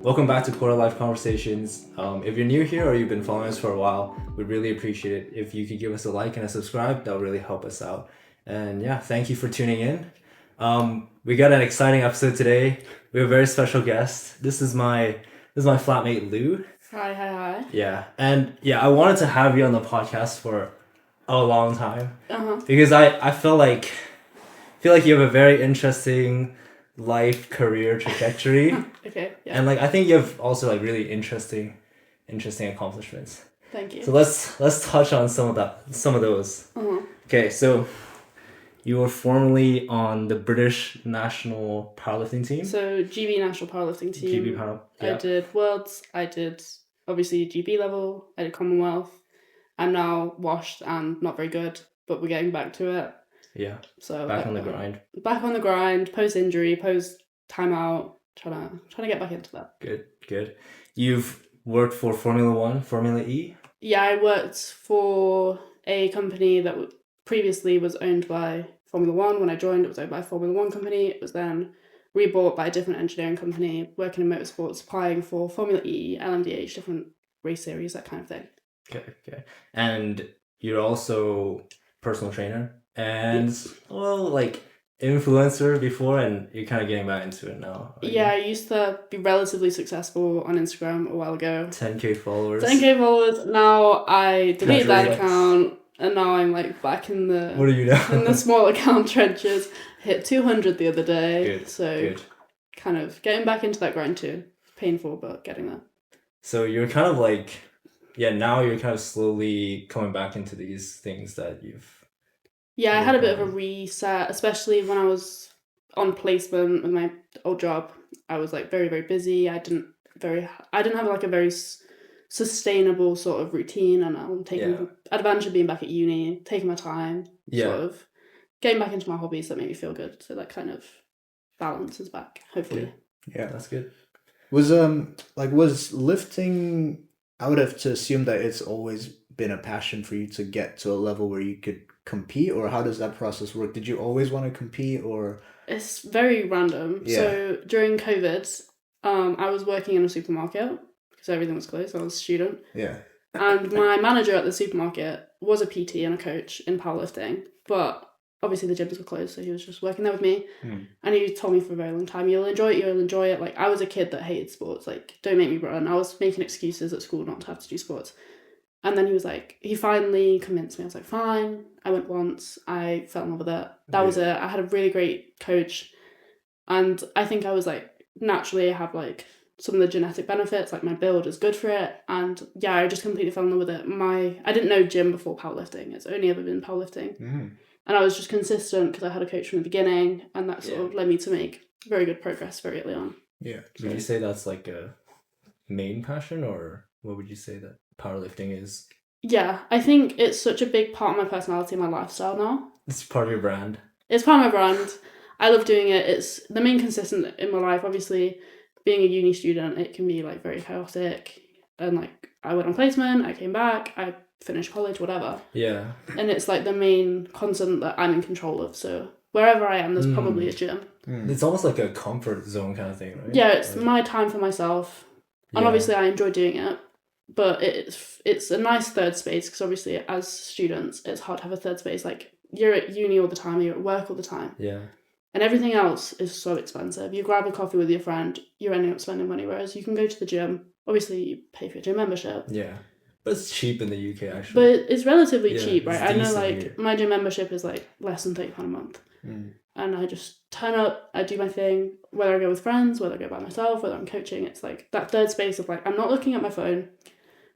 Welcome back to Quarter Life Conversations. If you're new here or you've been following us for a while, we'd really appreciate it if you could give us a like and a subscribe. That would really help us out. And yeah, thank you for tuning in. We got an exciting episode today. We have a very special guest. This is my flatmate Lou. Hi. Yeah, and yeah, I wanted to have you on the podcast for a long time Uh-huh. because I feel like you have a very interesting life career trajectory. Okay, yeah. And I think you have also really interesting accomplishments. Thank you. So let's touch on some of those. Uh-huh. Okay, so you were formerly on the British national powerlifting team. So GB national powerlifting team. GB power. Yeah. I did worlds. I did obviously GB level. I did Commonwealth. I'm now washed and not very good, but we're getting back to it. Yeah. So back on the grind. Back on the grind. Post injury. Post timeout. Trying to get back into that. Good. You've worked for Formula One, Formula E? Yeah, I worked for a company that previously was owned by Formula One. When I joined, it was owned by a Formula One company. It was then rebought by a different engineering company, working in motorsport, supplying for Formula E, LMDH, different race series, that kind of thing. Okay. And you're also personal trainer and, Yes. influencer before, and you're kind of getting back into it now. Yeah, I used to be relatively successful on Instagram a while ago. 10K followers. Now I deleted that account, and now I'm back in the... What are you now? in the small account trenches. Hit 200 the other day. Good. Kind of getting back into that grind too. Painful, but getting there. So you're kind of now you're kind of slowly coming back into these things that you've... Yeah, I had a bit of a reset, especially when I was on placement with my old job. I was very, very busy. I didn't have a very sustainable sort of routine, and I'm taking advantage of being back at uni, taking my time, sort of getting back into my hobbies that make me feel good. So that kind of balance is back, hopefully. Yeah, that's good. Was lifting, I would have to assume that it's always been a passion for you to get to a level where you could compete, or how does that process work? Did you always want to compete, or? It's very random. Yeah. So during COVID, I was working in a supermarket because everything was closed. I was a student. Yeah. And my manager at the supermarket was a PT and a coach in powerlifting, but obviously the gyms were closed, so he was just working there with me. And he told me for a very long time, you'll enjoy it. I was a kid that hated sports. Don't make me run. I was making excuses at school not to have to do sports. And then he finally convinced me. I was like, fine. I went once. I fell in love with it. That was it. I had a really great coach. And I think I was naturally I have some of the genetic benefits. My build is good for it. And yeah, I just completely fell in love with it. I didn't know gym before powerlifting. It's only ever been powerlifting. And I was just consistent because I had a coach from the beginning. And that sort of led me to make very good progress very early on. Yeah. Would you say that's a main passion, or what would you say that powerlifting is? Yeah, I think it's such a big part of my personality and my lifestyle now. It's part of your brand. It's part of my brand. I love doing it. It's the main consistent in my life. Obviously, being a uni student, it can be very chaotic. And I went on placement, I came back, I finished college, whatever. Yeah. And it's the main constant that I'm in control of. So wherever I am, there's probably a gym. It's almost like a comfort zone kind of thing, right? Yeah, it's my time for myself. And obviously I enjoy doing it. But it's a nice third space because obviously as students, it's hard to have a third space. You're at uni all the time, you're at work all the time. Yeah. And everything else is so expensive. You grab a coffee with your friend, you're ending up spending money, whereas you can go to the gym. Obviously, you pay for your gym membership. Yeah. But it's cheap in the UK, actually. But it's relatively cheap, right? I know, here. My gym membership is, less than £30 a month. And I just turn up, I do my thing, whether I go with friends, whether I go by myself, whether I'm coaching. It's, that third space of, I'm not looking at my phone.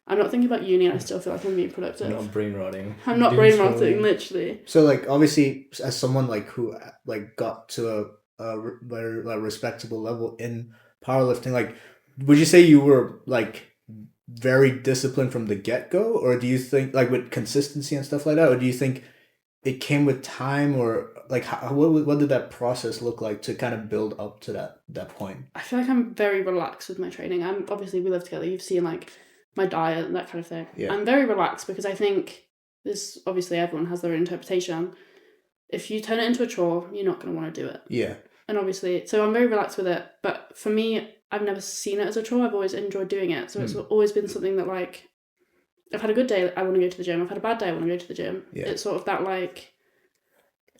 I'm not thinking about uni, and I still feel I'm being productive. You're not brain rotting. I'm not brain rotting, literally. So, obviously, as someone, who, got to a very respectable level in powerlifting, would you say you were, very disciplined from the get-go? Or do you think, with consistency and stuff like that? Or do you think it came with time? Or, what did that process look like to kind of build up to that point? I feel I'm very relaxed with my training. Obviously, we live together. You've seen, my diet and that kind of thing. Yeah. I'm very relaxed because I think this, obviously everyone has their own interpretation. If you turn it into a chore, you're not going to want to do it. Yeah. And obviously, so I'm very relaxed with it. But for me, I've never seen it as a chore. I've always enjoyed doing it. So it's always been something that, like, I've had a good day, I want to go to the gym. I've had a bad day, I want to go to the gym. Yeah. It's sort of that, like,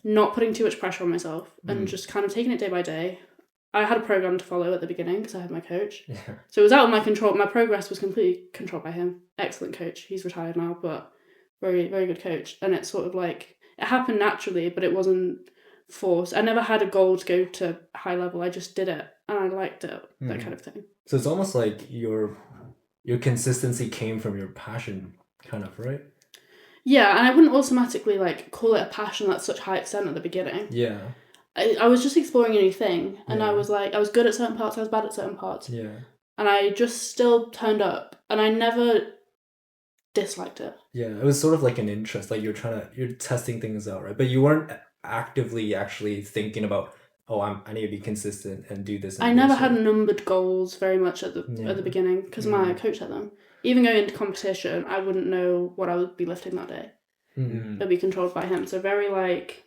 not putting too much pressure on myself and just kind of taking it day by day. I had a program to follow at the beginning because I had my coach. Yeah. So it was out of my control. My progress was completely controlled by him. Excellent coach. He's retired now, but very, very good coach. And it's sort of like, it happened naturally, but it wasn't forced. I never had a goal to go to high level. I just did it and I liked it, that kind of thing. So it's almost like your consistency came from your passion, kind of, right? Yeah, and I wouldn't automatically, like, call it a passion at such high extent at the beginning. Yeah. I was just exploring a new thing, and Yeah. I was good at certain parts, I was bad at certain parts. Yeah. And I just still turned up, and I never disliked it. Yeah, it was sort of like an interest, like you're testing things out, right? But you weren't actively actually thinking about, oh, I need to be consistent and do this. And I do never this, had right? numbered goals very much at the beginning, because my coach had them. Even going into competition, I wouldn't know what I would be lifting that day. It'd be controlled by him. So very, like,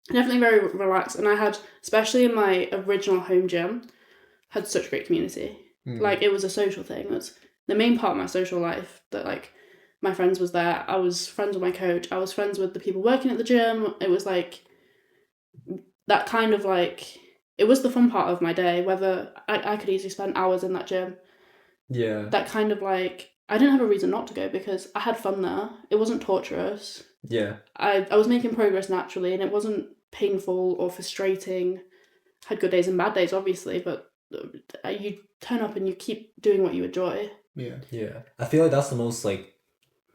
definitely very relaxed. And I had, especially in my original home gym, had such great community. Like, it was a social thing. It was the main part of my social life, that, like, my friends was there. I was friends with my coach. I was friends with the people working at the gym. It was like that kind of, like, it was the fun part of my day, whether I could easily spend hours in that gym. Yeah. That kind of, like, I didn't have a reason not to go because I had fun there. It wasn't torturous. Yeah. I was making progress naturally, and it wasn't painful or frustrating. Had good days and bad days, obviously, but you turn up and you keep doing what you enjoy. Yeah. Yeah. I feel like that's the most, like,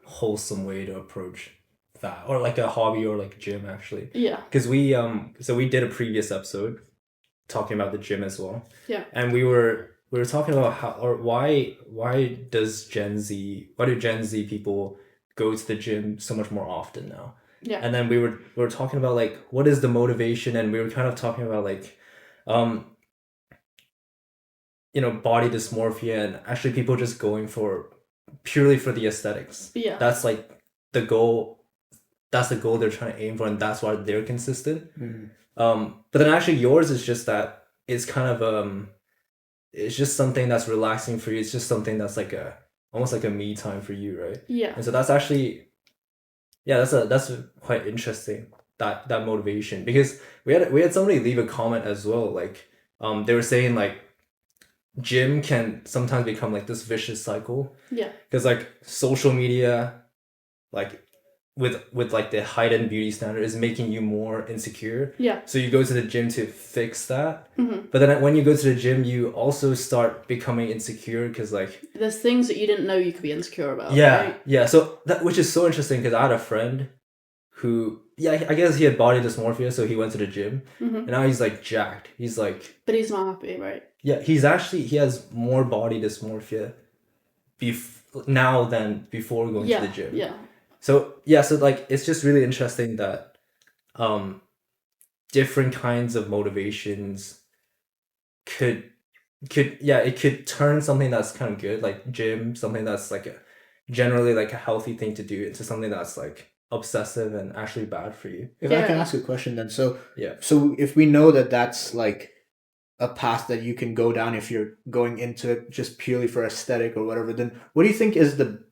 wholesome way to approach that, or like a hobby, or like a gym, actually. Yeah. Because we did a previous episode talking about the gym as well. Yeah. And we were talking about why do Gen Z people go to the gym so much more often now? Yeah. And then we were talking about, like, what is the motivation, and we were kind of talking about, like, body dysmorphia, and actually people just going purely for the aesthetics. Yeah. That's like the goal. That's the goal they're trying to aim for, and that's why they're consistent. But then actually yours is just that it's kind of it's just something that's relaxing for you. It's just something that's like almost like a me time for you, right? Yeah. And so that's actually, yeah, that's quite interesting, that motivation, because we had somebody leave a comment as well, like they were saying, like, gym can sometimes become like this vicious cycle. Yeah. Because, like, social media, like, with like the heightened beauty standard is making you more insecure. Yeah. So you go to the gym to fix that. Mm-hmm. But then when you go to the gym, you also start becoming insecure because, like, there's things that you didn't know you could be insecure about. yeah, right? yeah. So which is so interesting, because I had a friend who, yeah, I guess he had body dysmorphia, so he went to the gym, and now he's like jacked. He's like, but he's not happy, right? yeah, he has more body dysmorphia now than before going to the gym. Yeah. So like, it's just really interesting that different kinds of motivations could turn something that's kind of good, like gym, something that's like generally like a healthy thing to do, into something that's like obsessive and actually bad for you. If I can ask a question then, so if we know that that's like a path that you can go down if you're going into it just purely for aesthetic or whatever, then what do you think is the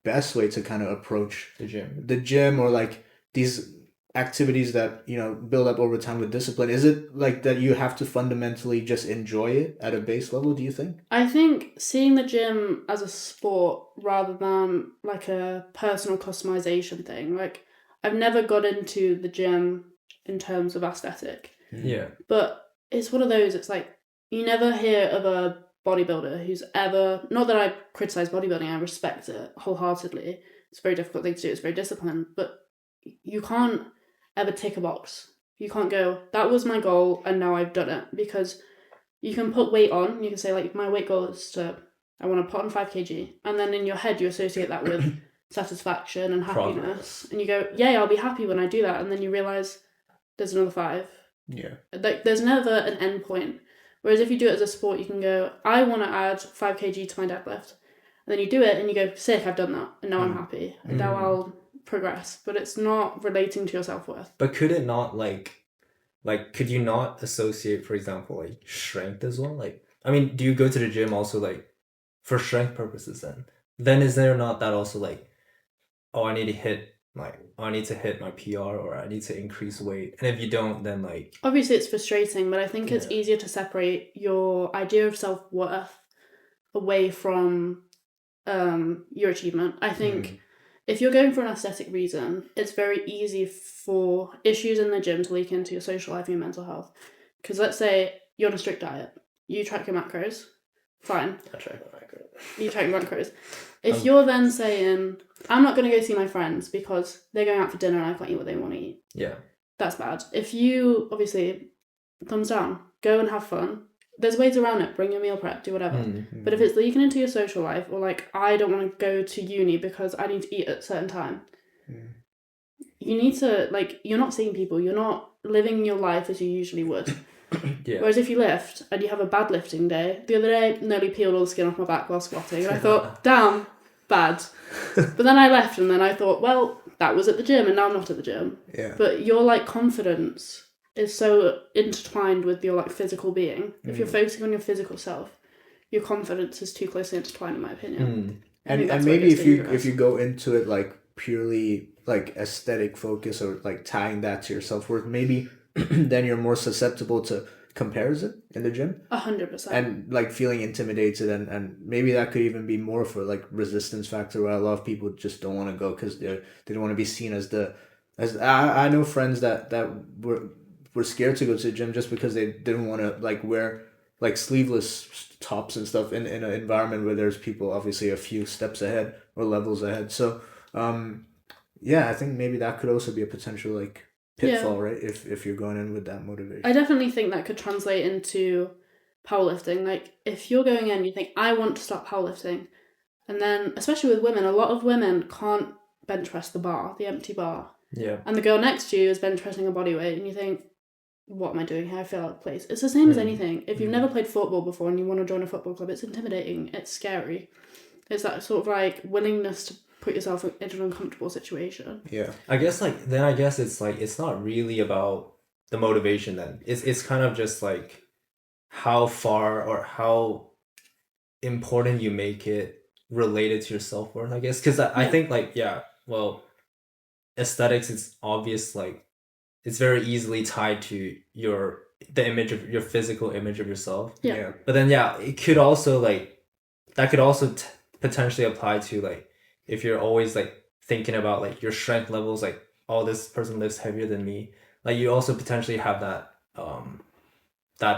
best way to kind of approach the gym or like these activities that, you know, build up over time with discipline? Is it like that you have to fundamentally just enjoy it at a base level, do you think? I think seeing the gym as a sport rather than like a personal customization thing, like, I've never got into the gym in terms of aesthetic. Yeah. But it's one of those, it's like, you never hear of a bodybuilder who's ever, not that I criticize bodybuilding, I respect it wholeheartedly. It's a very difficult thing to do, it's very disciplined, but you can't ever tick a box. You can't go, that was my goal and now I've done it, because you can put weight on, you can say, like, my weight goal is I want to put on 5 kg, and then in your head you associate that with satisfaction and happiness. Progress. And you go, yeah, I'll be happy when I do that, and then you realise there's another 5. Yeah. Like, there's never an end point. Whereas if you do it as a sport, you can go, I want to add 5 kg to my deadlift. And then you do it and you go, sick, I've done that. And now I'm happy. And now I'll progress. But it's not relating to your self-worth. But could it not, like could you not associate, for example, like strength as well? Like, I mean, do you go to the gym also like for strength purposes then is there not that also like, oh, I need to hit my PR, or I need to increase weight, and if you don't, then like Obviously it's frustrating, but I think it's Yeah. easier to separate your idea of self-worth away from your achievement. I think if you're going for an aesthetic reason, it's very easy for issues in the gym to leak into your social life and your mental health. Because let's say you're on a strict diet, you track your macros, fine. I track my macros. You track your macros. If you're then saying, I'm not going to go see my friends because they're going out for dinner and I can't eat what they want to eat, Yeah. that's bad. If you, obviously, thumbs down, go and have fun. There's ways around it. Bring your meal prep, do whatever. But if it's leaking into your social life, or like, I don't want to go to uni because I need to eat at a certain time, you need to, like, you're not seeing people. You're not living your life as you usually would. Yeah. Whereas if you lift and you have a bad lifting day, the other day nearly peeled all the skin off my back while squatting, and I thought, damn, bad. But then I left, and then I thought, well, that was at the gym, and now I'm not at the gym. Yeah. But your like confidence is so intertwined with your like physical being. If you're focusing on your physical self, your confidence is too closely intertwined, in my opinion. And maybe if you go into it like purely like aesthetic focus, or like tying that to your self-worth, maybe then you're more susceptible to comparison in the gym 100%. and like feeling intimidated, and maybe that could even be more for like resistance factor, where a lot of people just don't want to go because they don't want to be seen as I know friends that were scared to go to the gym just because they didn't want to like wear like sleeveless tops and stuff in an environment where there's people obviously a few steps ahead or levels ahead. So yeah, I think maybe that could also be a potential like pitfall, right? If you're going in with that motivation. I definitely think that could translate into powerlifting. Like, if you're going in, you think, I want to start powerlifting. And then, especially with women, a lot of women can't bench press the bar, the empty bar. Yeah. And the girl next to you is bench pressing a body weight, and you think, what am I doing here? I feel out of place. It's the same as anything. If you've never played football before and you want to join a football club, it's intimidating. It's scary. It's that sort of like willingness to put yourself in an uncomfortable situation. Yeah. I guess it's like, it's not really about the motivation then. It's kind of just like how far or how important you make it related to your self-worth, I guess. Because I think like, well, aesthetics, it's obvious, like it's very easily tied to the image of your physical image of yourself. Yeah. But then it could also like, that could also potentially apply to like, if you're always like thinking about like your strength levels, like, oh, this person lifts heavier than me, like you also potentially have that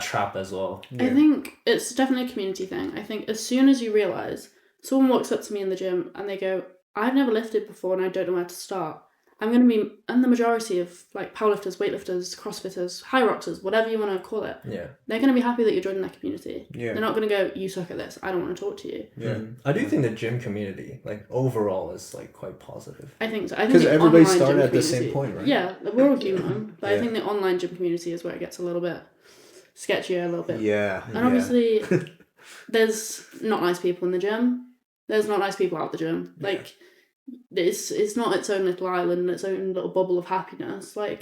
trap as well. I think it's definitely a community thing. I think as soon as you realize someone walks up to me in the gym and they go, I've never lifted before and I don't know where to start, I'm going to be, and the majority of like powerlifters, weightlifters, crossfitters, high rockers, whatever you want to call it, they're going to be happy that you're joining that community. They're not going to go, you suck at this, I don't want to talk to you. I do think the gym community, like overall, is like quite positive. I think so. I think because everybody online started gym at the community- same point, right? Yeah, we're all human, but I think the online gym community is where it gets a little bit sketchier, a little bit. Yeah. And obviously, there's not nice people in the gym. There's not nice people out the gym. Like, it's not its own little island, its own little bubble of happiness. Like,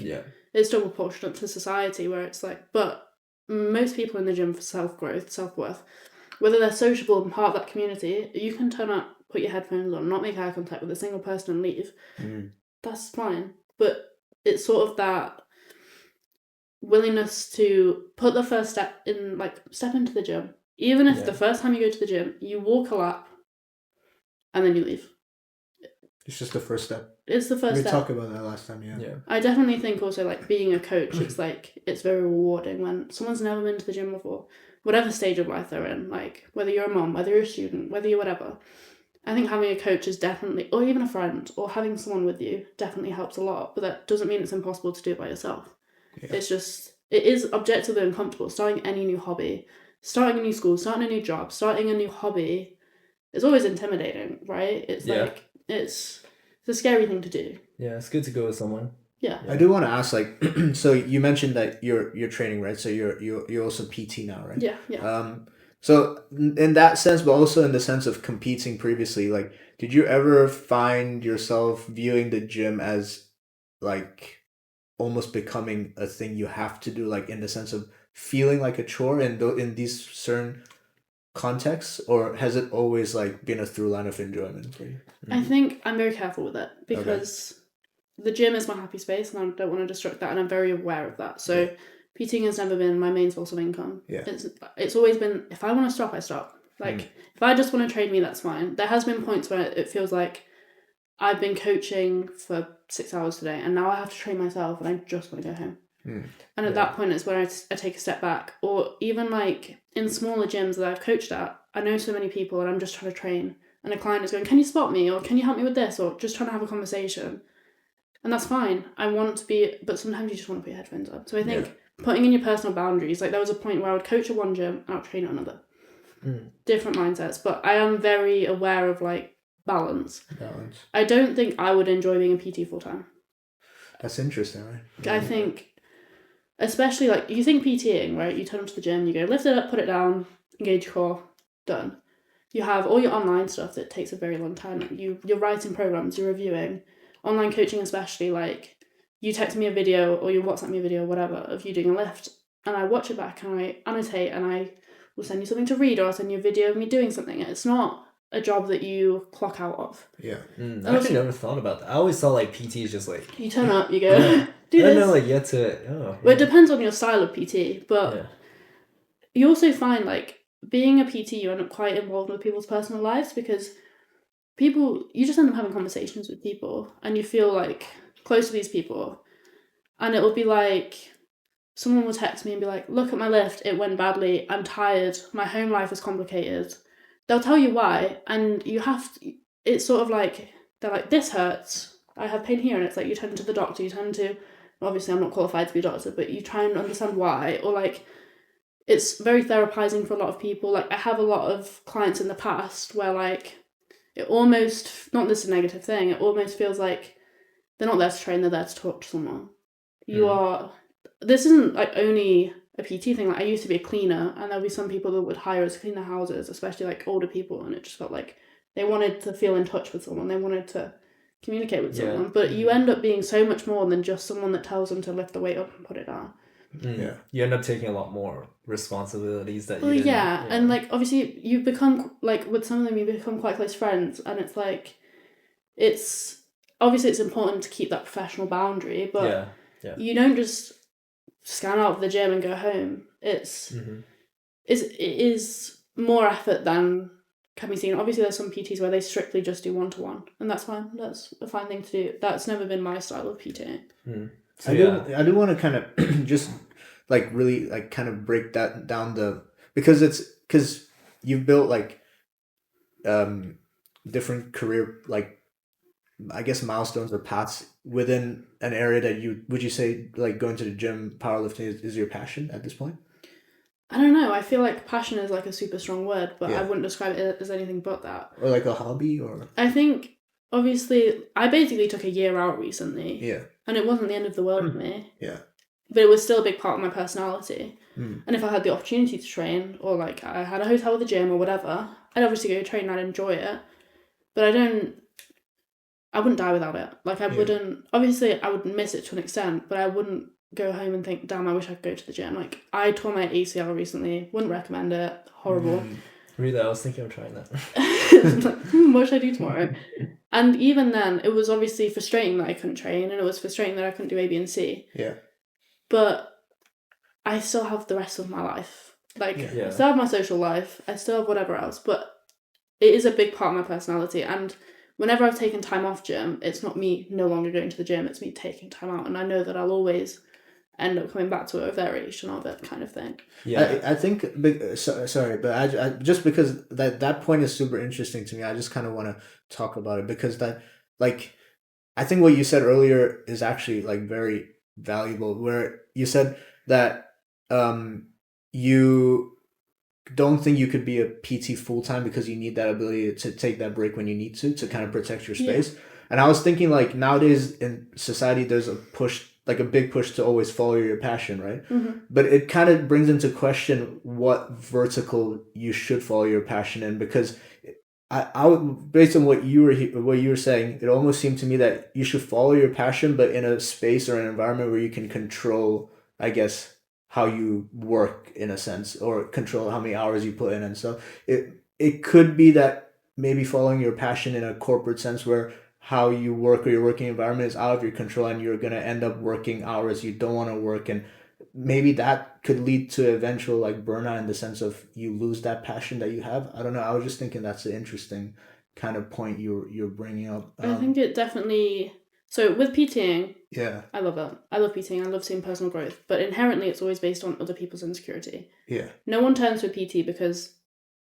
it's still proportionate to society, where it's like, but most people in the gym for self-growth, self-worth, whether they're sociable and part of that community, you can turn up, put your headphones on, not make eye contact with a single person and leave. That's fine. But it's sort of that willingness to put the first step in, like, step into the gym. Even if the first time you go to the gym, you walk a lap and then you leave. It's just the first step. It's the first step. We talked about that last time, yeah. I definitely think also, like, being a coach, it's like, it's very rewarding when someone's never been to the gym before, whatever stage of life they're in, like, whether you're a mom, whether you're a student, whether you're whatever. I think having a coach is definitely, or even a friend, or having someone with you definitely helps a lot, but that doesn't mean it's impossible to do it by yourself. It's just, it is objectively uncomfortable. Starting any new hobby, starting a new school, starting a new job, starting a new hobby, it's always intimidating, right? It's like, it's a scary thing to do. Yeah, it's good to go with someone. Yeah. I do want to ask, like, so you mentioned that you're training, right? So you're also PT now, right? Yeah. So in that sense, but also in the sense of competing previously, like, did you ever find yourself viewing the gym as like almost becoming a thing you have to do, like in the sense of feeling like a chore in these certain context, or has it always like been a through line of enjoyment for you? I think I'm very careful with it because the gym is my happy space and I don't want to destruct that, and I'm very aware of that. So PTing has never been my main source of income. Yeah. It's always been, if I want to stop, I stop. Like, if I just want to train me, that's fine. There has been points where it feels like I've been coaching for 6 hours today and now I have to train myself and I just want to go home. And at that point, it's where I take a step back. Or even like in smaller gyms that I've coached at, I know so many people and I'm just trying to train. And a client is going, can you spot me? Or can you help me with this? Or just trying to have a conversation. And that's fine. I want to be, but sometimes you just want to put your headphones on. So I think putting in your personal boundaries, like there was a point where I would coach at one gym and I would train at another. Different mindsets. But I am very aware of like balance. I don't think I would enjoy being a PT full time. That's interesting, right? I think, especially like you think PTing, right? You turn up to the gym, you go lift it up, put it down, engage your core, done. You have all your online stuff that takes a very long time. Like you're writing programs, you're reviewing. Online coaching especially, like you text me a video or you WhatsApp me a video or whatever of you doing a lift and I watch it back and I annotate and I will send you something to read or I'll send you a video of me doing something. It's not a job that you clock out of. I actually never thought about that. I always thought like PT is just like... You turn up, you go, do this. I know, like you have to... Well, it depends on your style of PT, but you also find like being a PT, you end up quite involved with people's personal lives because you just end up having conversations with people and you feel like close to these people. And it will be like, someone will text me and be like, look at my lift, it went badly, I'm tired, my home life is complicated. They'll tell you why, and you have to, it's sort of like, they're like, this hurts, I have pain here, and it's like, you turn to the doctor, obviously I'm not qualified to be a doctor, but you try and understand why, or like, it's very therapizing for a lot of people. Like, I have a lot of clients in the past where like, it almost, not this is a negative thing, it almost feels like they're not there to train, they're there to talk to someone. This isn't like only a PT thing. Like I used to be a cleaner and there'll be some people that would hire us to clean their houses, especially like older people, and it just felt like they wanted to feel in touch with someone, they wanted to communicate with someone, but you end up being so much more than just someone that tells them to lift the weight up and put it down. You end up taking a lot more responsibilities that you didn't, and like obviously you become like, with some of them you become quite close friends, and it's like it's obviously it's important to keep that professional boundary, but you don't just scan out of the gym and go home. It is more effort than can be seen. Obviously there's some PTs where they strictly just do one-to-one, and that's fine. That's a fine thing to do. That's never been my style of PT. So I do want to kind of just like really like kind of break that down because you've built like different career, like I guess milestones or paths within an area that would you say like going to the gym, powerlifting is your passion at this point? I don't know. I feel like passion is like a super strong word, but I wouldn't describe it as anything but that. Or like a hobby, or? I think obviously I basically took a year out recently. Yeah. And it wasn't the end of the world for me. Yeah. But it was still a big part of my personality. And if I had the opportunity to train, or like I had a hotel with a gym or whatever, I'd obviously go train and I'd enjoy it. But I wouldn't die without it. Like I wouldn't, obviously I would miss it to an extent, but I wouldn't go home and think, damn, I wish I could go to the gym. Like I tore my ACL recently, wouldn't recommend it, horrible. Really, I was thinking of trying that. Like, what should I do tomorrow? And even then, it was obviously frustrating that I couldn't train, and it was frustrating that I couldn't do A, B, and C. Yeah. But I still have the rest of my life. Like, I still have my social life, I still have whatever else, but it is a big part of my personality. And whenever I've taken time off gym, it's not me no longer going to the gym, it's me taking time out. And I know that I'll always end up coming back to a variation of it, kind of thing. Yeah, I think, sorry, but I just because that point is super interesting to me, I just kind of want to talk about it, because that, like, I think what you said earlier is actually like very valuable, where you said that you don't think you could be a PT full-time because you need that ability to take that break when you need to kind of protect your space. And I was thinking, like, nowadays in society there's a push, like a big push to always follow your passion, right? But it kind of brings into question what vertical you should follow your passion in, because I would, based on what you were saying, it almost seemed to me that you should follow your passion, but in a space or an environment where you can control, I guess, how you work in a sense, or control how many hours you put in and stuff. It could be that maybe following your passion in a corporate sense where how you work or your working environment is out of your control and you're gonna end up working hours you don't want to work, and maybe that could lead to eventual like burnout in the sense of you lose that passion that you have. I don't know. I was just thinking that's an interesting kind of point you're bringing up. I think it definitely. So with PTing, Yeah. I love it. I love PTing. I love seeing personal growth. But inherently, it's always based on other people's insecurity. Yeah. No one turns to a PT because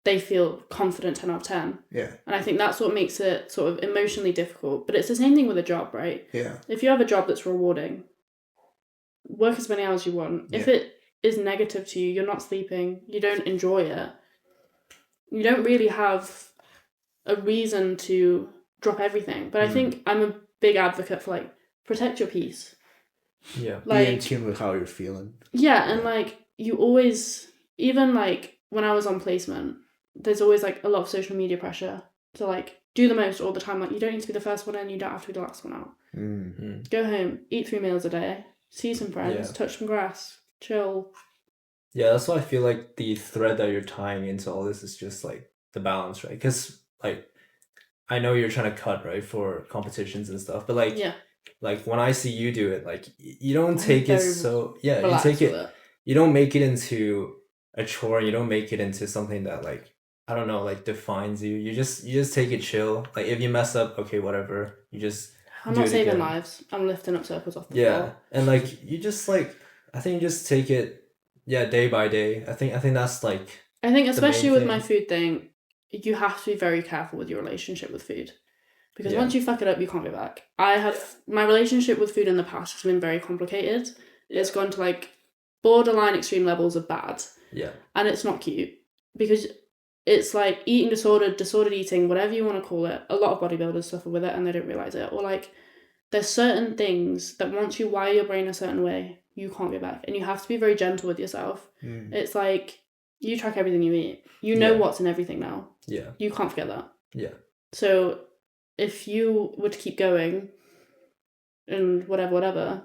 they feel confident 10 out of 10. Yeah. And I think that's what makes it sort of emotionally difficult. But it's the same thing with a job, right? Yeah. If you have a job that's rewarding, work as many hours you want. If it is negative to you, you're not sleeping, you don't enjoy it, you don't really have a reason to drop everything. But I think I'm a big advocate for like protect your peace. Yeah. Like, be in tune with how you're feeling. Yeah, and like you always, even like when I was on placement, there's always like a lot of social media pressure to like do the most all the time. Like you don't need to be the first one in, you don't have to be the last one out. Mm-hmm. Go home, eat 3 meals a day, see some friends, touch some grass, chill. Yeah, that's why I feel like the thread that you're tying into all this is just like the balance, right? Because like I know you're trying to cut, right, for competitions and stuff, but like like when I see you do it, like you don't take it so you take it, you don't make it into a chore, you don't make it into something that like I don't know, like defines you. You just take it chill. Like if you mess up, okay, whatever. You just I'm not saving lives. I'm lifting up circles off the floor. And like you just like I think you just take it day by day. I think that's like I think especially with my food thing, you have to be very careful with your relationship with food. Because once you fuck it up, you can't go back. My relationship with food in the past has been very complicated. It's gone to like borderline extreme levels of bad. Yeah. And it's not cute. Because it's like eating disordered eating, whatever you want to call it. A lot of bodybuilders suffer with it and they don't realise it. Or like, there's certain things that once you wire your brain a certain way, you can't go back. And you have to be very gentle with yourself. It's like, you track everything you eat. You know what's in everything now. Yeah. You can't forget that. Yeah. So if you were to keep going and whatever,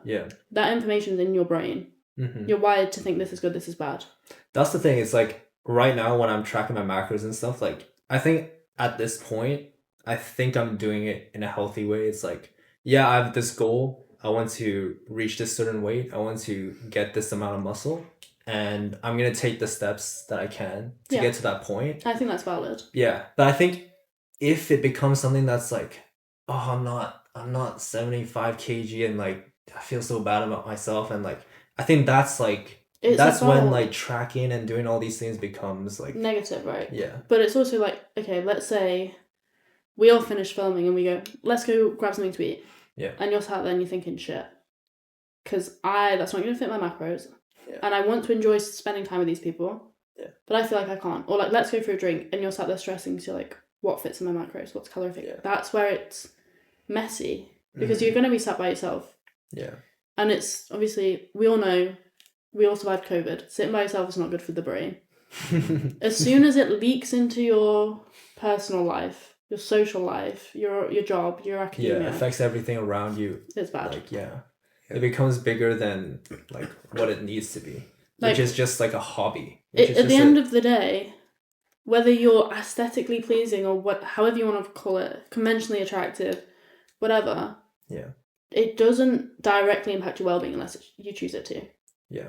that information's in your brain. Mm-hmm. You're wired to think this is good, this is bad. That's the thing. It's like right now when I'm tracking my macros and stuff, like I think at this point, I think I'm doing it in a healthy way. It's like, yeah, I have this goal. I want to reach this certain weight. I want to get this amount of muscle. And I'm going to take the steps that I can to get to that point. I think that's valid. Yeah. But I think if it becomes something that's like, oh, I'm not 75 kg and like I feel so bad about myself, and like I think that's like that's when like tracking and doing all these things becomes like negative, right? Yeah. But it's also like, okay, let's say we all finish filming and we go, let's go grab something to eat. Yeah. And you're sat there and you're thinking, shit, because that's not going to fit my macros. Yeah. And I want to enjoy spending time with these people. Yeah. But I feel like I can't. Or like, let's go for a drink, and you're sat there stressing, so you're like, what fits in my macros? What's calorific? Yeah. That's where it's messy, because you're going to be sat by yourself. Yeah. And it's obviously, we all know, we all survived COVID. Sitting by yourself is not good for the brain. As soon as it leaks into your personal life, your social life, your job, your academia. Yeah, it affects everything around you. It's bad. Like, it becomes bigger than like what it needs to be, which is just like a hobby. At the end of the day, whether you're aesthetically pleasing or however you want to call it, conventionally attractive, whatever. Yeah. It doesn't directly impact your well-being unless you choose it to. Yeah.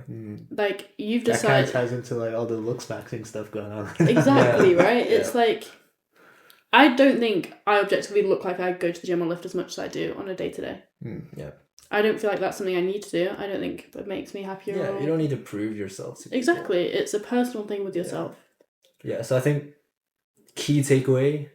Like, you've decided... That kind of ties into, like, all the looks vaxing stuff going on. Exactly, right? It's like... I don't think I objectively look like I go to the gym or lift as much as I do on a day-to-day. Yeah. I don't feel like that's something I need to do. I don't think it makes me happier. Yeah, you don't need to prove yourself to people. Exactly. It's a personal thing with yourself. Yeah, so I think key takeaway,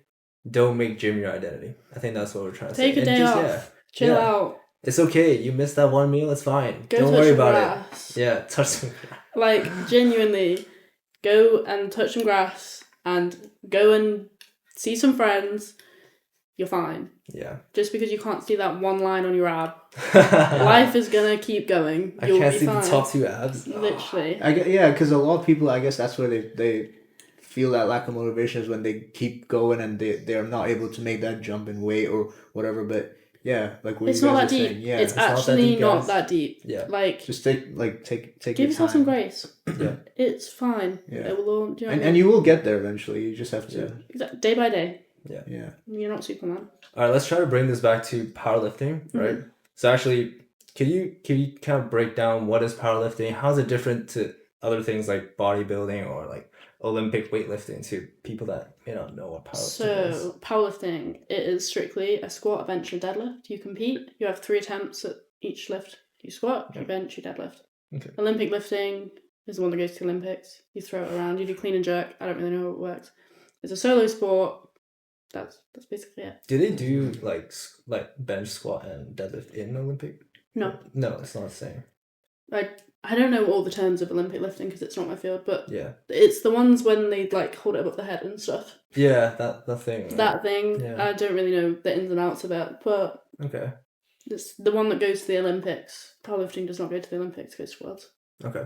don't make gym your identity. I think that's what we're trying to say. Take a day off. Chill out. It's okay. You missed that one meal. It's fine. Don't worry about it. Yeah, touch some grass. Like, genuinely, go and touch some grass and go and see some friends. You're fine. Yeah. Just because you can't see that one line on your ab, life is gonna keep going. I can't see the top 2 abs. Literally. Because a lot of people, I guess that's where they feel that lack of motivation is when they keep going and they're not able to make that jump in weight or whatever. But Yeah, like what It's you not guys that are deep. saying. Yeah, It's not that actually deep, not guys. that deep. Yeah. Like, just take give your yourself time. some grace. Yeah. It's fine. Yeah. It will all, do you know what I And mean? you will get there eventually. You just have to. Day by day. Yeah. Yeah. You're not Superman. All right, let's try to bring this back to powerlifting, right? So actually, can you kind of break down what is powerlifting? How is it different to other things like bodybuilding or like Olympic weightlifting to people that may not know what powerlifting is? So, powerlifting, it is strictly a squat, a bench, and a deadlift. You compete. You have 3 attempts at each lift. You squat, you bench, you deadlift. Okay. Olympic lifting is the one that goes to the Olympics. You throw it around. You do clean and jerk. I don't really know how it works. It's a solo sport. That's basically it. Do they do like bench, squat, and deadlift in Olympic? No. No, it's not the same. I don't know all the terms of Olympic lifting because it's not my field, but Yeah. it's the ones when they like hold it above the head and stuff. Yeah, that thing. Right? That thing. Yeah. I don't really know the ins and outs of it, but Okay. it's the one that goes to the Olympics. Powerlifting does not go to the Olympics; it goes to Worlds. Okay.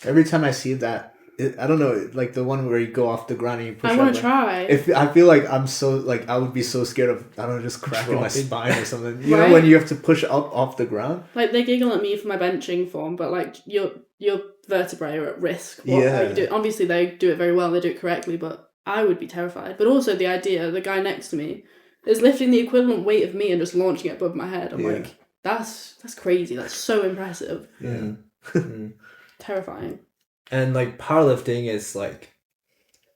Every time I see that, I don't know, like the one where you go off the ground and you push I up. want to try. If I feel like I'm so like I would be so scared of I don't know just cracking my Dropping. spine or something. You Right? know when you have to push up off the ground. Like they giggle at me for my benching form, but like your vertebrae are at risk. How Yeah. you do it. Obviously they do it very well. They do it correctly, but I would be terrified. But also the idea, the guy next to me is lifting the equivalent weight of me and just launching it above my head. I'm Yeah. like, that's crazy. That's so impressive. Yeah. Terrifying. And like powerlifting is like,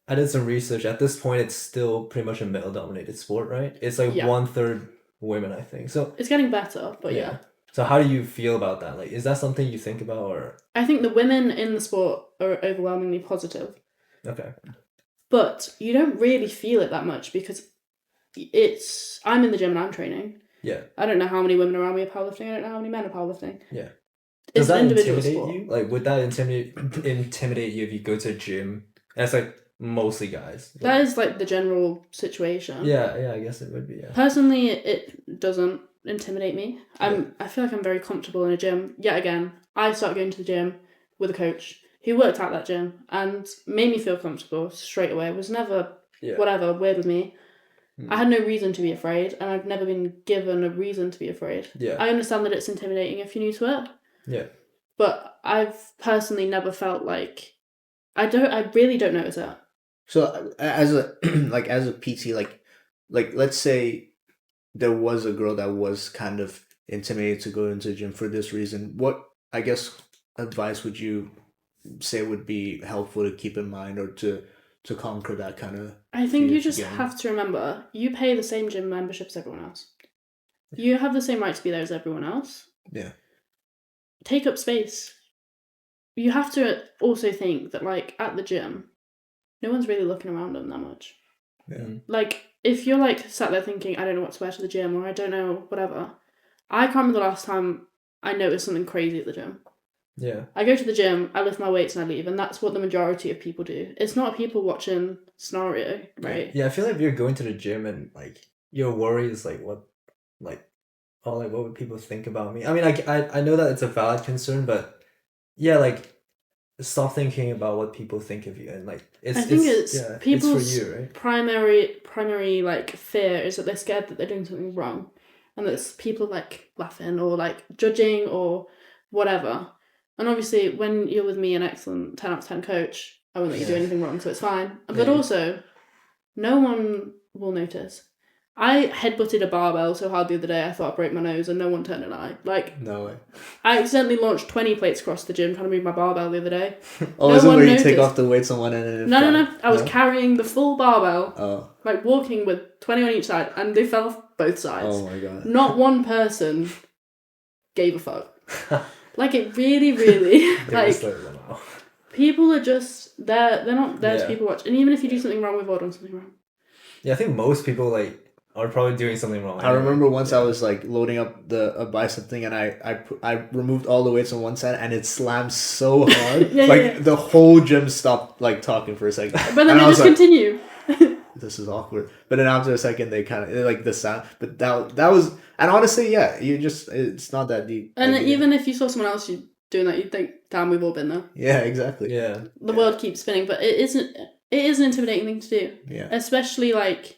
I did some research. At this point, it's still pretty much a male-dominated sport, right? It's like Yeah. 1/3 women, I think. So It's getting better, but yeah. So how do you feel about that? Like, is that something you think about, or I think the women in the sport are overwhelmingly positive, okay? but you don't really feel it that much because I'm in the gym and I'm training. Yeah. I don't know how many women around me are powerlifting. I don't know how many men are powerlifting. Yeah. It's Does an that individual intimidate sport. you? Like, would that intimidate you if you go to a gym and it's like mostly guys? That is like the general situation. Yeah, I guess it would be. Yeah. Personally, it doesn't intimidate me. I feel like I'm very comfortable in a gym. Yet again, I started going to the gym with a coach who worked at that gym and made me feel comfortable straight away. It was never whatever weird with me. I had no reason to be afraid, and I've never been given a reason to be afraid. Yeah. I understand that it's intimidating if you're new to it. Yeah. But I've personally never felt like I really don't notice it. So as a as a PT, like let's say there was a girl that was kind of intimidated to go into the gym for this reason. What I guess advice would you say would be helpful to keep in mind or to conquer that kind of? I think you fear just again? have to remember you pay the same gym membership as everyone else. You have the same right to be there as everyone else. Yeah. Take up space. You have to also think that like at the gym, no one's really looking around them that much. Yeah. Like if you're like sat there thinking I don't know what to wear to the gym or I don't know whatever, I can't remember the last time I noticed something crazy at the gym. Yeah. I go to the gym, I lift my weights and I leave, and that's what the majority of people do. It's not a people watching scenario, right? Yeah, I feel like if you're going to the gym and like your worry is like what would people think about me? I mean, I know that it's a valid concern, but yeah, like stop thinking about what people think of you and like I think it's people's it's for you, right? primary like fear is that they're scared that they're doing something wrong, and that people like laughing or like judging or whatever. And obviously, when you're with me, an excellent 10 out of 10 coach, I won't let you do anything wrong, so it's fine. But also, no one will notice. I headbutted a barbell so hard the other day I thought I broke my nose and no one turned an eye. Like, No way. I accidentally launched 20 plates across the gym trying to move my barbell the other day. Oh, No is it one where you take noticed. off the weights on one end and No. I was carrying the full barbell, Oh. like walking with 20 on each side, and they fell off both sides. Oh my god. Not one person gave a fuck. Like, it really, really, like, people are just, they're not there to people watch. And even if you do something wrong, we've all done something wrong. Yeah, I think most people like are probably doing something wrong. I remember once I was like loading up a bicep thing and I removed all the weights on one side and it slammed so hard. The whole gym stopped like talking for a second. But then and they I was just continue. this is awkward. But then after a second they kind of like the sound. But that was, and honestly, yeah, it's not that deep. And like, even if you saw someone else doing that, you'd think, damn, we've all been there. Yeah, exactly. Yeah. The world keeps spinning, but it is an intimidating thing to do. Yeah. Especially like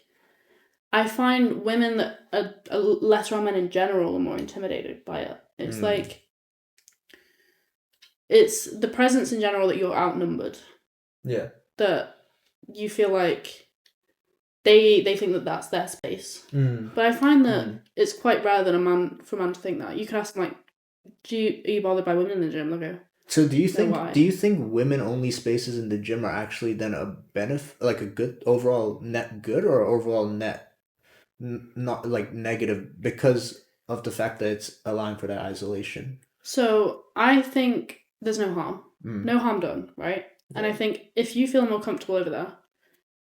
I find women that are less around men in general are more intimidated by it. It's like, it's the presence in general that you're outnumbered. Yeah. That you feel like they think that that's their space. But I find that it's quite rare that for a man to think that. You can ask them, like, are you bothered by women in the gym? They'll go, So do you why? think women only spaces in the gym are actually then a benefit, like a good overall net good, or overall net not like negative because of the fact that it's allowing for that isolation? So I think there's no harm. No harm done, right? And I think if you feel more comfortable over there,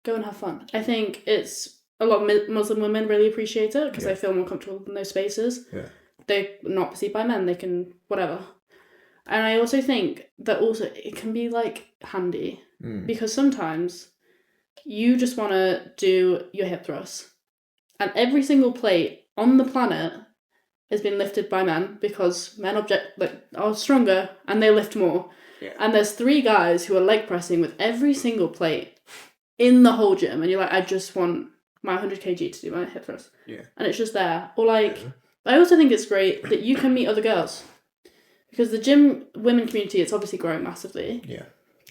go and have fun. I think it's a lot of Muslim women really appreciate it because they feel more comfortable in those spaces. Yeah. They're not perceived by men. They can whatever. And I also think that also it can be like handy because sometimes you just want to do your hip thrusts, and every single plate on the planet has been lifted by men because men are stronger and they lift more. Yeah. And there's 3 guys who are leg pressing with every single plate in the whole gym, and you're like, I just want my 100 kg to do my hip thrust. Yeah. And it's just there. Or like, I also think it's great that you can meet other girls. Because the gym women community, it's obviously growing massively. Yeah.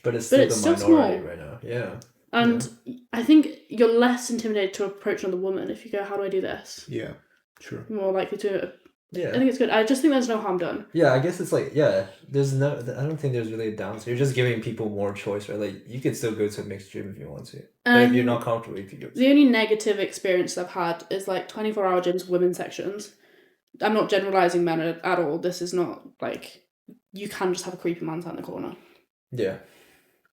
But it's still the minority right now. Yeah. And I think you're less intimidated to approach another woman if you go, how do I do this? Yeah. Sure. You're more likely to. Yeah. I think it's good. I just think there's no harm done. Yeah, I guess it's like, I don't think there's really a downside. You're just giving people more choice, right? Like, you could still go to a mixed gym if you want to. But if you're not comfortable, you could go. The only negative experience I've had is like 24-hour gyms, women's sections. I'm not generalising men at all. This is not like, you can just have a creepy man sat in the corner. Yeah.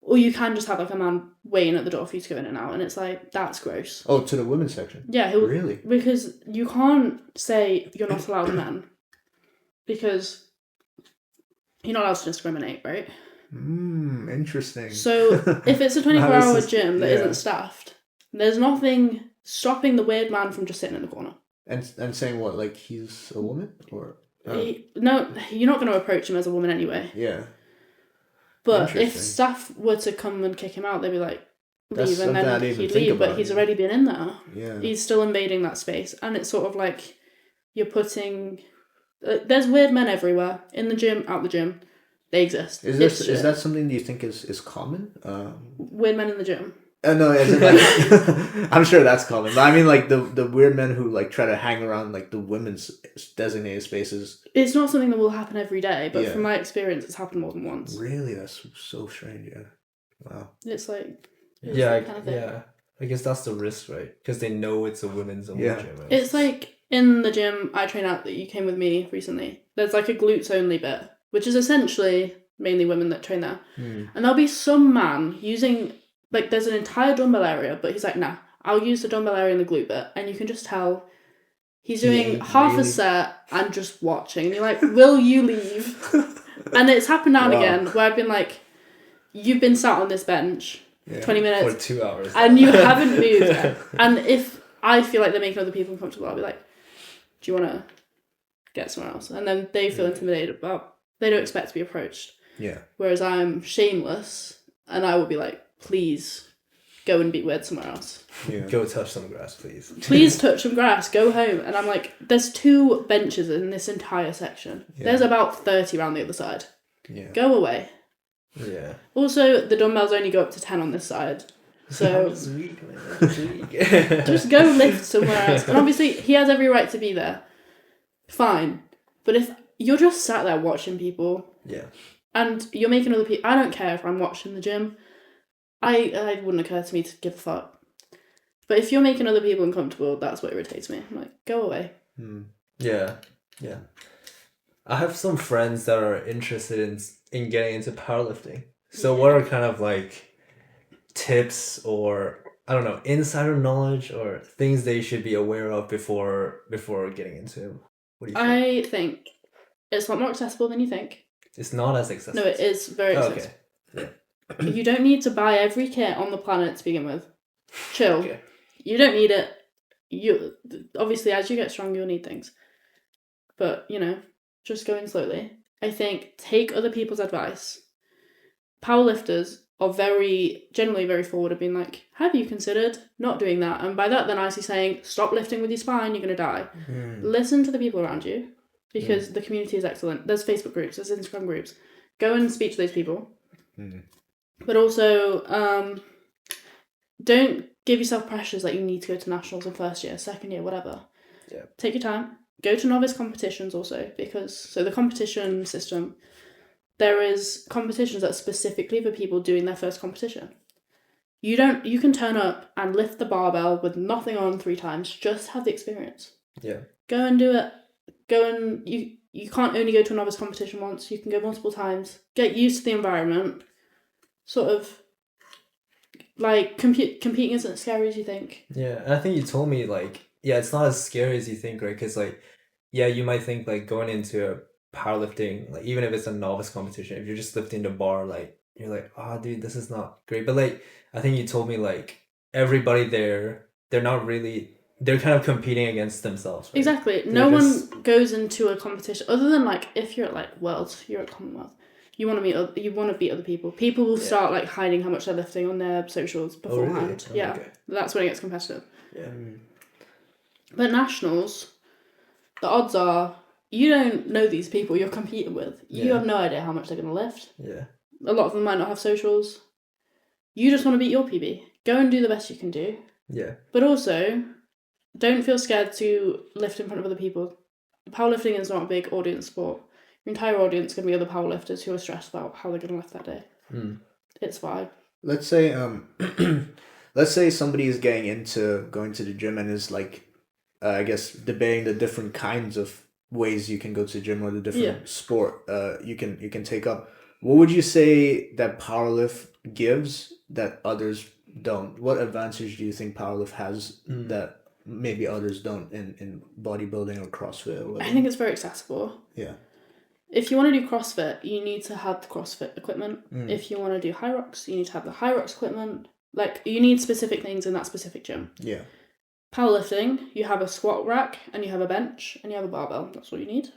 Or you can just have like a man waiting at the door for you to go in and out, and it's like, that's gross. Oh, to the women's section? Yeah. Really? Because you can't say you're not allowed men. Because you're not allowed to discriminate, right? Interesting. So if it's a 24-hour gym that isn't staffed, there's nothing stopping the weird man from just sitting in the corner. And saying what, like he's a woman? Or no, you're not going to approach him as a woman anyway. Yeah. But if staff were to come and kick him out, they'd be like, leave, and then he'd leave, but he's already been in there. Yeah. He's still invading that space, and it's sort of like you're putting... there's weird men everywhere, in the gym, out the gym. They exist. Is that something you think is common? Weird men in the gym? No, as in, like, I'm sure that's common. But I mean, like, the weird men who, like, try to hang around, like, the women's designated spaces. It's not something that will happen every day, but from my experience, it's happened more than once. Really? That's so strange, yeah. Wow. It's like... I guess that's the risk, right? Because they know it's a women's only gym. Right? It's like, in the gym I train at that you came with me recently, there's, like, a glutes only bit, which is essentially mainly women that train there. And there'll be some man using... Like, there's an entire dumbbell area, but he's like, nah, I'll use the dumbbell area in the glute bit. And you can just tell he's doing half a set and just watching. And you're like, will you leave? And it's happened now and again where I've been like, you've been sat on this bench 20 minutes. For 2 hours. And you haven't moved. And if I feel like they're making other people uncomfortable, I'll be like, do you want to get somewhere else? And then they feel intimidated, but they don't expect to be approached. Yeah. Whereas I'm shameless and I will be like, please go and be weird somewhere else. Yeah. Go touch some grass, please. Please touch some grass, go home. And I'm like, there's 2 benches in this entire section. Yeah. There's about 30 around the other side. Yeah. Go away. Yeah. Also, the dumbbells only go up to 10 on this side. So that's weak, man. That's weak. Just go lift somewhere else. And obviously, he has every right to be there. Fine. But if you're just sat there watching people, and you're making other people... I don't care if I'm watching the gym. It wouldn't occur to me to give a fuck. But if you're making other people uncomfortable, that's what irritates me. I'm like, go away. Yeah. I have some friends that are interested in getting into powerlifting. So what are kind of like tips or, I don't know, insider knowledge or things they should be aware of before getting into? What do you think? I think it's a lot more accessible than you think. It's not as accessible. No, it is very accessible. Okay. Yeah. You don't need to buy every kit on the planet to begin with. Chill. Okay. You don't need it. You obviously, as you get stronger, you'll need things. But, just go in slowly. I think take other people's advice. Powerlifters are generally very forward and being like, have you considered not doing that? And by that, they're nicely saying, stop lifting with your spine, you're going to die. Listen to the people around you, because the community is excellent. There's Facebook groups, there's Instagram groups. Go and speak to those people. But also, don't give yourself pressures that you need to go to nationals in first year, second year, whatever. Yeah. Take your time. Go to novice competitions also, so the competition system, there is competitions that are specifically for people doing their first competition. You can turn up and lift the barbell with nothing on 3 times, just have the experience. Yeah. Go and do it. You can't only go to a novice competition once, you can go multiple times. Get used to the environment. Sort of like competing isn't as scary as you think. Yeah, and I think you told me like, yeah, it's not as scary as you think, right? Because like, yeah, you might think like going into a powerlifting, like even if it's a novice competition, if you're just lifting the bar, like you're like, oh dude, this is not great. But like, I think you told me like everybody there, they're kind of competing against themselves, right? Exactly. No one goes into a competition other than like if you're at like Worlds, you're at Commonwealth. You want to beat other people. People will start like hiding how much they're lifting on their socials beforehand. Oh, really? Yeah, okay. That's when it gets competitive. Yeah. But nationals, the odds are you don't know these people you're competing with. You have no idea how much they're going to lift. Yeah. A lot of them might not have socials. You just want to beat your PB. Go and do the best you can do. Yeah. But also, don't feel scared to lift in front of other people. Powerlifting is not a big audience sport. Your entire audience is going to be other powerlifters who are stressed about how they're going to lift that day. It's fine. Let's say somebody is getting into going to the gym and is like, I guess debating the different kinds of ways you can go to the gym or the different sport you can take up. What would you say that powerlift gives that others don't? What advantage do you think powerlift has that maybe others don't in bodybuilding or CrossFit or whatever? I think it's very accessible. Yeah. If you want to do CrossFit, you need to have the CrossFit equipment. If you want to do High Rocks, you need to have the High Rocks equipment. Like, you need specific things in that specific gym. Yeah. Powerlifting, you have a squat rack, and you have a bench, and you have a barbell. That's all you need.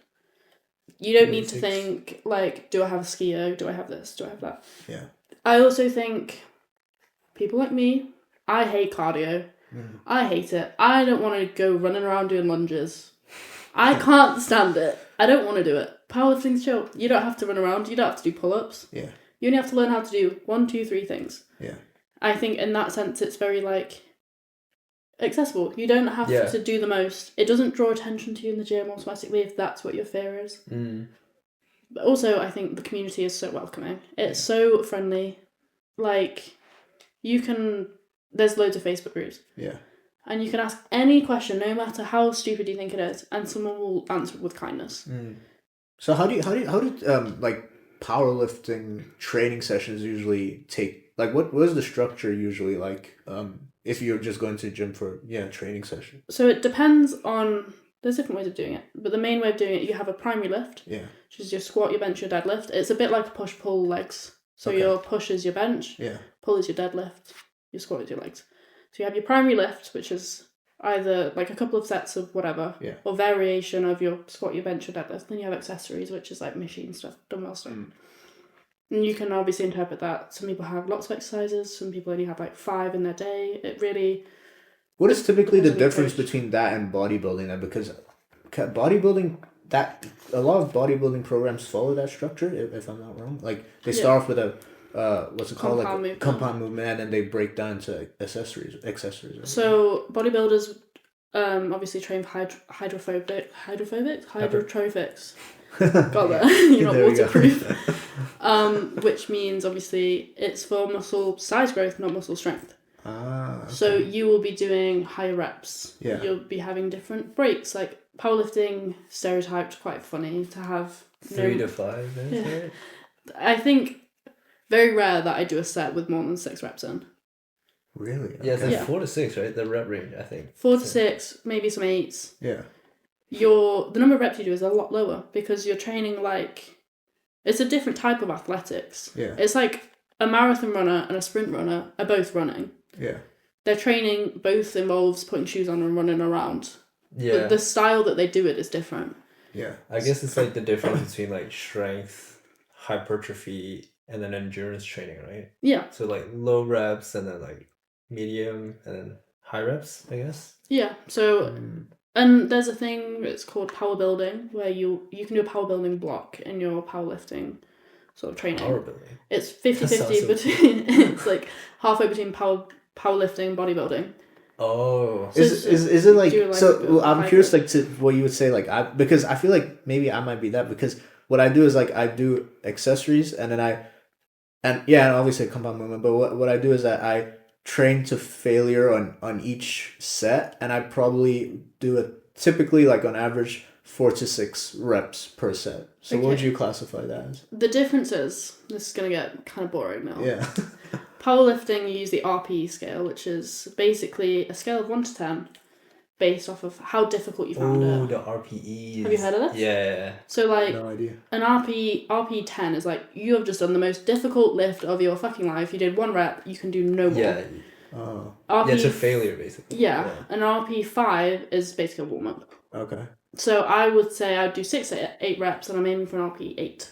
You don't need to think, like, do I have a skio? Do I have this? Do I have that? Yeah. I also think people like me, I hate cardio. I hate it. I don't want to go running around doing lunges. I can't stand it. I don't want to do it. Powerlifting's chill. You don't have to run around. You don't have to do pull-ups. Yeah. You only have to learn how to do 1, 2, 3 things. Yeah. I think in that sense it's very like accessible. You don't have to do the most. It doesn't draw attention to you in the gym automatically if that's what your fear is. But also I think the community is so welcoming. It's so friendly. Like there's loads of Facebook groups. Yeah. And you can ask any question, no matter how stupid you think it is, and someone will answer it with kindness. So how do like powerlifting training sessions usually take? Like, what is the structure usually like? If you're just going to the gym for training session. So it depends on. There's different ways of doing it, but the main way of doing it, you have a primary lift. Yeah. Which is your squat, your bench, your deadlift. It's a bit like push-pull legs. So your push is your bench. Yeah. Pull is your deadlift. Your squat is your legs. So you have your primary lift, which is either like a couple of sets of whatever, or variation of your squat, your bench, your deadlift. Then you have accessories, which is like machine stuff, dumbbell stuff. And you can obviously interpret that. Some people have lots of exercises. Some people only have like 5 in their day. It really... What is typically the difference between that and bodybuilding then? Because bodybuilding, a lot of bodybuilding programs follow that structure, if I'm not wrong. Like, they start off with a... what's it called? Compound movement, and then they break down to accessories. Right? So bodybuilders obviously train for hydrophobics. Got that. You're not waterproof. Which means obviously it's for muscle size growth, not muscle strength. Okay. So you will be doing higher reps. Yeah. You'll be having different breaks. Like powerlifting, stereotyped, quite funny to have 3 to 5 minutes. Yeah. Right? I think very rare that I do a set with more than 6 reps in. Really? Yeah, it's like 4 to 6, right? The rep range, I think. 4 to 6, maybe some 8s. Yeah. The number of reps you do is a lot lower because you're training like... It's a different type of athletics. Yeah. It's like a marathon runner and a sprint runner are both running. Yeah. Their training both involves putting shoes on and running around. Yeah. But the style that they do it is different. Yeah. I guess it's like the difference between like strength, hypertrophy, and then endurance training, right? Yeah. So like low reps and then like medium and then high reps, I guess. Yeah. So and there's a thing it's called power building where you can do a power building block in your powerlifting sort of training. Power building. It's 50-50 between it's like halfway between powerlifting and bodybuilding. Oh. So is it like, so I'm curious hybrid. like to what you would say like because I feel like maybe I might be that, because what I do is like I do accessories and then and obviously compound movement, but what I do is that I train to failure on each set, and I probably do it typically like on average 4 to 6 reps per set. So what would you classify that as? The difference is, this is going to get kind of boring now. Yeah. Powerlifting, you use the RPE scale, which is basically a scale of 1 to 10 based off of how difficult you found Oh, it. the RPEs. Have you heard of this? Yeah. So like No idea. an RPE 10 is like you have just done the most difficult lift of your fucking life. You did 1 rep, you can do no more. Yeah. Oh. RP, It's a failure basically. Yeah. An RP 5 is basically a warm up. Okay. So I would say I'd do 6 to 8 reps and I'm aiming for an RP 8.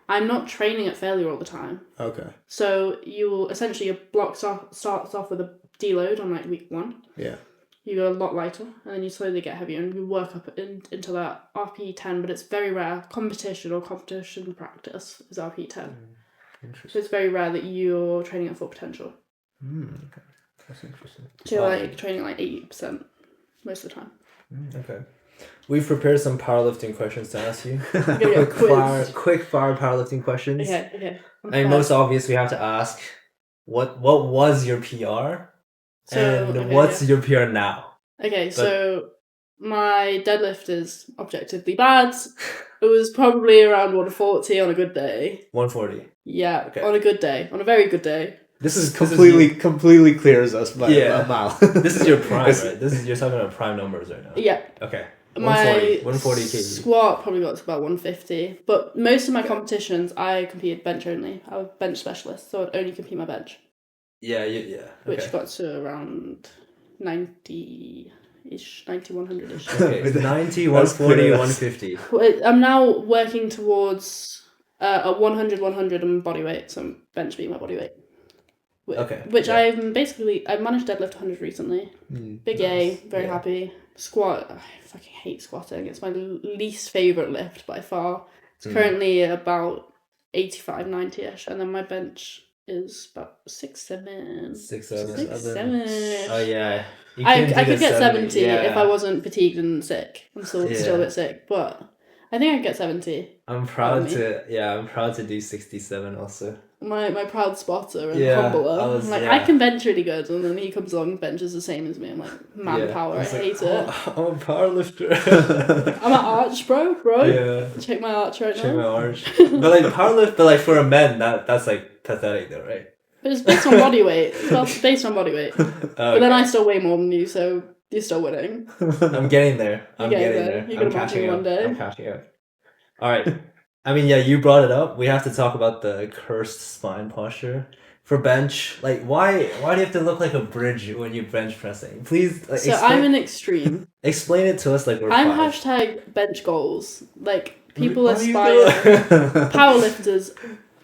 I'm not training at failure all the time. Okay. So you will essentially, your block starts off with a deload on like week 1. Yeah. You go a lot lighter and then you slowly get heavier and you work up into that RP 10, but it's very rare. Competition or competition practice is RP 10. Interesting. So it's very rare that you're training at full potential. Okay. That's interesting. So you're like training like 80% most of the time. Okay. We've prepared some powerlifting questions to ask you. Quick fire powerlifting questions. Okay. And most obvious, we have to ask, what was your PR? What's your PR now? Okay, so my deadlift is objectively bad. It was probably around 140 on a good day. 140. Yeah, Okay. on a good day. On a very good day. This is completely clears us by a mile. This is your prime, right? You're talking about prime numbers right now. Yeah. Okay. My 140 kg. squat probably got to about 150. But most of my competitions, I competed bench only. I was bench specialist, so I'd only compete my bench. Yeah. Which got to around 90-ish, 90, 100-ish. Okay, 90, 140, 150. I'm now working towards a 100, 100 and body weight, so bench being my body weight. Which I managed to deadlift 100 recently. Big nice. A, very happy. Squat, I fucking hate squatting. It's my least favourite lift by far. It's currently about 85, 90-ish, and then my bench is about 6, 7. 6, 7. 6, 7. Oh yeah. I could get 70 if I wasn't fatigued and sick. I'm still a bit sick, but I think I could get 70. I'm proud to do 67 also. My proud spotter and humbler. I can bench really good, and then he comes along and benches the same as me. I'm like, manpower, I hate it. I'm a powerlifter. I'm an arch, bro. Yeah. Check my arch right now. Check my arch. But like for a man, that's like pathetic though, right? But it's based on body weight. It's based on body weight. Okay. But then I still weigh more than you, so you're still winning. I'm getting there. I'm getting there. You're gonna match me one day. I'm catching up. All right. I mean, yeah, you brought it up. We have to talk about the cursed spine posture for bench. Like, why do you have to look like a bridge when you're bench pressing? Please, I'm an extreme. Explain it to us like we're I'm five. #bench goals. Like, people aspire. Powerlifters.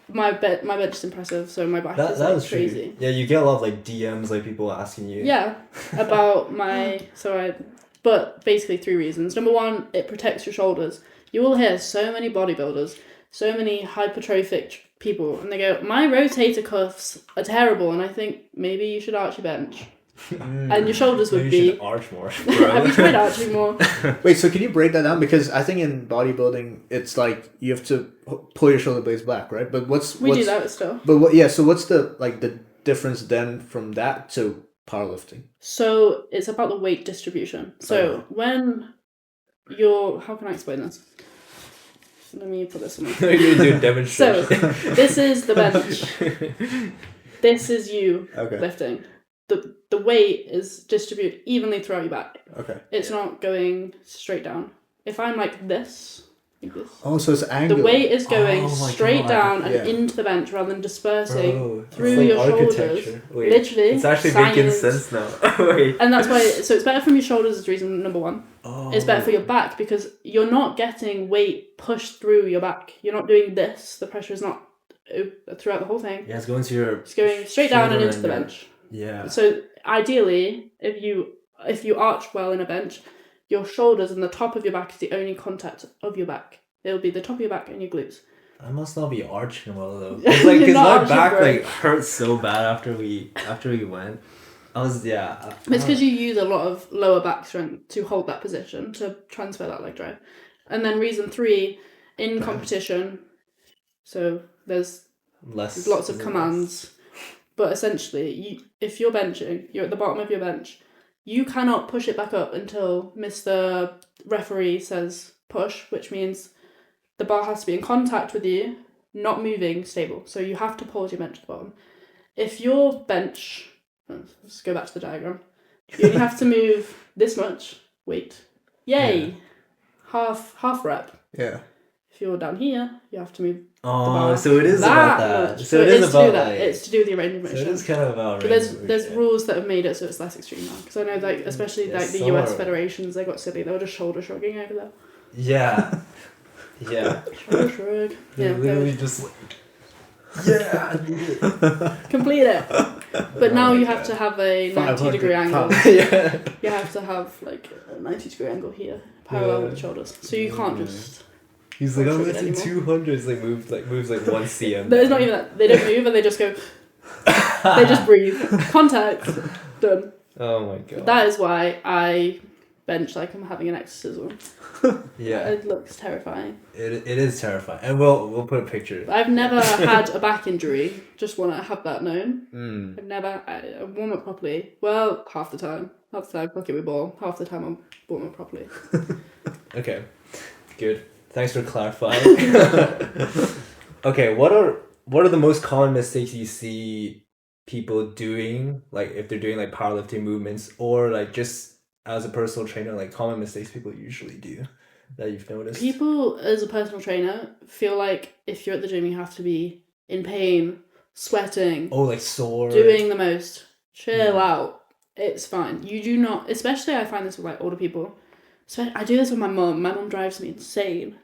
My bench is impressive, so my back is like crazy. True. Yeah, you get a lot of like DMs, like people asking you. Yeah, about but basically 3 reasons. Number 1, it protects your shoulders. You will hear so many bodybuilders, so many hypertrophic people, and they go, my rotator cuffs are terrible, and I think maybe you should arch your bench. And your shoulders would be... You should arch more. Have you tried arching more? Wait, so can you break that down? Because I think in bodybuilding, it's like you have to pull your shoulder blades back, right? But we do that still. But so what's the difference then from that to powerlifting? So it's about the weight distribution. So when you're... How can I explain this? Let me put this on. You're going to do a demonstration. So, this is the bench. This is you lifting. The weight is distributed evenly throughout your back. Okay. It's not going straight down. If I'm like this... Oh, so it's angled. The weight is going straight down and into the bench rather than dispersing through your shoulders. Wait, literally. It's actually making sense now. Wait. And that's why, so it's better from your shoulders is reason number 1. It's better for your back because you're not getting weight pushed through your back. You're not doing this. The pressure is not throughout the whole thing. Yeah, it's going to your. It's going straight down and shoulder into the your- bench. Yeah. So ideally, if you arch well in a bench, your shoulders and the top of your back is the only contact of your back. It'll be the top of your back and your glutes. I must not be arching well though. Cause like, You're cause not my arching back great. like hurt so bad after we went. I was It's because you use a lot of lower back strength to hold that position to transfer that leg drive. And then reason 3, in competition, so there's less lots of is it commands, but essentially, if you're benching, you're at the bottom of your bench, you cannot push it back up until Mr. Referee says push, which means the bar has to be in contact with you, not moving, stable. So you have to pause your bench at the bottom. If your bench, let's go back to the diagram, you only have to move this much weight. Yay! Yeah. Half rep. Yeah. If you're down here, you have to move. Oh, so it is about that. Much. So it is to do about that. like, It's to do with the range of so motion. it is kind of about. But range of there's motion. rules that have made it so it's less extreme now. Because I know like especially Yes, like the some US are. federations, they got silly. They were just shoulder shrugging over there. Yeah. Yeah. Shoulder shrug. They're Yeah, literally go. just like. Yeah. I did it. Complete it. But now you have to have a 90-degree angle. Yeah. You have to have like a 90-degree angle here, parallel Yeah. with the shoulders. So you can't just. He's like, I'm Not sure lifting anymore. 200s. Like moves like 1 cm. There's not even that. They don't move and they just go. They just breathe. Contact. Done. Oh my god. That is why I bench like I'm having an exorcism. Yeah. It looks terrifying. It is terrifying, and we'll put a picture. I've never had a back injury. Just want to have that known. Mm. I've never I warm up properly. Well, half the time. Half the time, fuck it with ball. Half the time, I'm warm up properly. Okay, good. Thanks for clarifying. Okay, what are the most common mistakes you see people doing? Like if they're doing like powerlifting movements, or like just as a personal trainer, like common mistakes people usually do that you've noticed. People, as a personal trainer, feel like if you're at the gym, you have to be in pain, sweating, Oh, like sore. doing the most. Chill Yeah. out. It's fine. You do not, especially I find this with like older people. I do this with my mum. My mum drives me insane.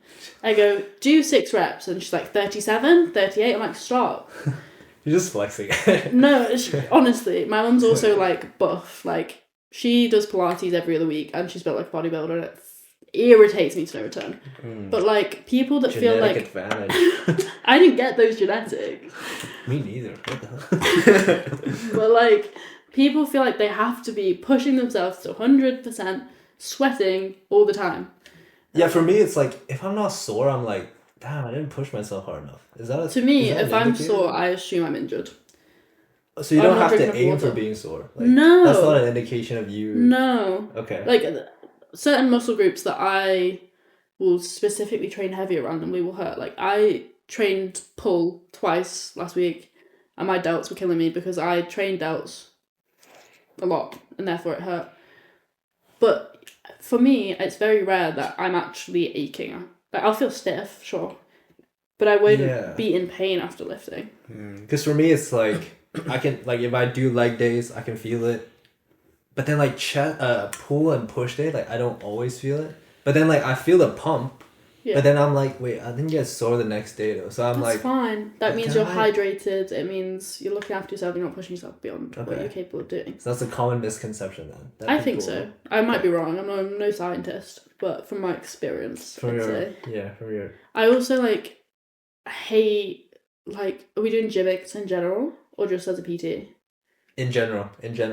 I go, do 6 reps. And she's like, 37, 38. I'm like, stop. You're just flexing. No, honestly, my mum's also like buff. Like, she does Pilates every other week and she's built like a bodybuilder and it irritates me to no return. But like, people that feel Genetic like. advantage. I didn't get those genetics. Me neither. What the hell? But like, people feel like they have to be pushing themselves to 100%, sweating all the time. Yeah, for me, it's like if I'm not sore, I'm like, damn, I didn't push myself hard enough. Is that To me, is that if an I'm indicator? sore, I assume I'm injured. So you I'm don't not have to drinking aim water. for being sore. Like, No. that's not an indication of you. No. Okay. Like, certain muscle groups that I will specifically train heavier randomly will hurt. Like, I trained pull twice last week, and my delts were killing me because I trained delts a lot, and therefore it hurt. But for me, it's very rare that I'm actually aching. Like, I'll feel stiff, sure, but I won't Yeah. be in pain after lifting. Because for me, it's like I can like if I do leg days, I can feel it. But then like pull and push day, like I don't always feel it. But then like I feel the pump. Yeah. But then I'm like, wait, I didn't get sore the next day though. So I'm That's like, fine. That means can you're I- hydrated. It means you're looking after yourself. You're not pushing yourself beyond what Okay. you're capable of doing. so that's a common misconception then. that I think people- so. I might be wrong. I'm no scientist, but from my experience, From I'd your say. from your I also like hate like. Are we doing gimmicks in general or just as a PT? in general.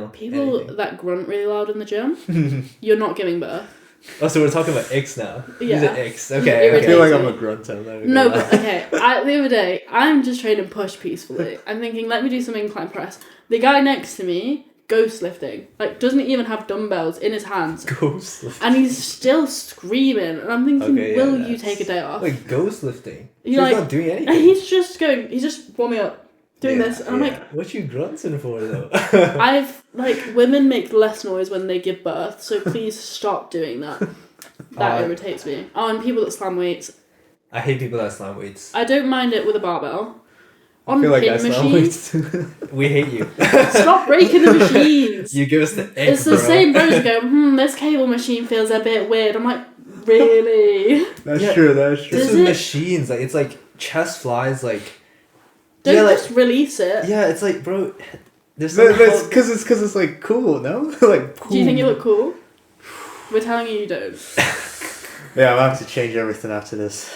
People anything. that grunt really loud in the gym, you're not giving birth. Oh, so we're talking about Icks now. Yeah. These are Icks. It Okay. I feel like I'm me. a grunt and that. No, but okay. The other day, I'm just trying to push peacefully. I'm thinking, let me do some incline press. The guy next to me, ghost lifting, like doesn't even have dumbbells in his hands, Ghost lifting. and he's still screaming. And I'm thinking, Okay, yeah, will you that's- take a day off? Like ghost lifting. He's He's like- not doing And anything. he's just warming up, doing this, and I'm like, what you grunting for though? I've like women make less noise when they give birth, so please stop doing that. That irritates me. Oh, and people that slam weights. I hate people that slam weights. I don't mind it with a barbell. On I feel like pin I slam machines, weights. We hate you. stop breaking the machines. You give us the ick, It's the bro. same bros who go, this cable machine feels a bit weird. I'm like, really? That's Yeah. true. That's true. This Does is it- machines. Like it's like chest flies. Like Don't just release it. Yeah, it's like, bro, there's because it's like cool, no? Like cool. Do you think you look cool? We're telling you don't. Yeah, I'll have to change everything after this.